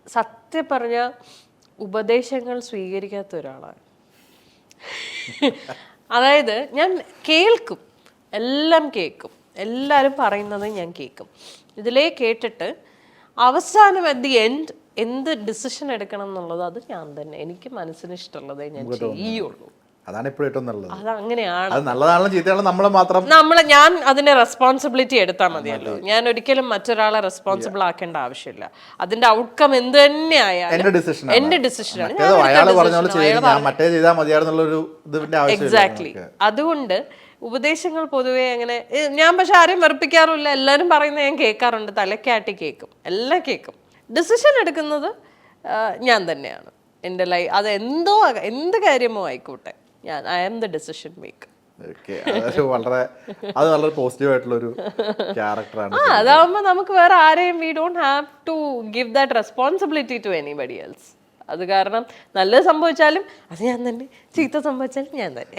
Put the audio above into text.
സത്യം പറഞ്ഞ ഉപദേശങ്ങൾ സ്വീകരിക്കാത്ത ഒരാളാണ്. അതായത് ഞാൻ കേൾക്കും, എല്ലാം കേൾക്കും, എല്ലാവരും പറയുന്നത് ഞാൻ കേൾക്കും. ഇതിലേ കേട്ടിട്ട് അവസാനം അറ്റ് ദി എൻഡ് എന്ത് ഡിസിഷൻ എടുക്കണം എന്നുള്ളത് അത് ഞാൻ തന്നെ, എനിക്ക് മനസ്സിന് ഇഷ്ടമുള്ളതേ ഞാൻ ചെയ്യുള്ളൂ. അതാണ് ഇപ്പോഴും ഏറ്റവും നല്ലത്. അത് അങ്ങനെയാണ്. അത് നല്ലതാണോ ചീത്തയാണോ ഞാൻ അതിന്റെ റെസ്പോൺസിബിലിറ്റി എടുത്താൽ മതിയല്ലോ. ഞാൻ ഒരിക്കലും മറ്റൊരാളെ റെസ്പോൺസിബിൾ ആക്കേണ്ട ആവശ്യമില്ല. അതിന്റെ ഔട്ട്കം എന്ത് തന്നെ ആയാലും എന്റെ ഡിസിഷനാണ്. എക്സാക്ട്ലി. അതുകൊണ്ട് ഉപദേശങ്ങൾ പൊതുവെ അങ്ങനെ ഞാൻ പക്ഷെ ആരെയും വെറുപ്പിക്കാറുമില്ല. എല്ലാവരും പറയുന്നത് ഞാൻ കേൾക്കാറുണ്ട്, തലക്കാട്ടി കേൾക്കും, എല്ലാം കേൾക്കും. ഡിസിഷൻ എടുക്കുന്നത് ഞാൻ തന്നെയാണ്. എൻ്റെ അത് എന്ത് കാര്യമോ ആയിക്കോട്ടെ, I am the decision maker. വളരെ പോസിറ്റീവ് ആയിട്ടുള്ള ഒരു ക്യാരക്ടറാണ്. അതാവുമ്പോ നമുക്ക് വേറെ ആരെയും we don't have to give that responsibility to anybody else. അത് കാരണം നല്ലത് സംഭവിച്ചാലും അത് ഞാൻ തന്നെ, ചീത്ത സംഭവിച്ചാലും ഞാൻ തന്നെ.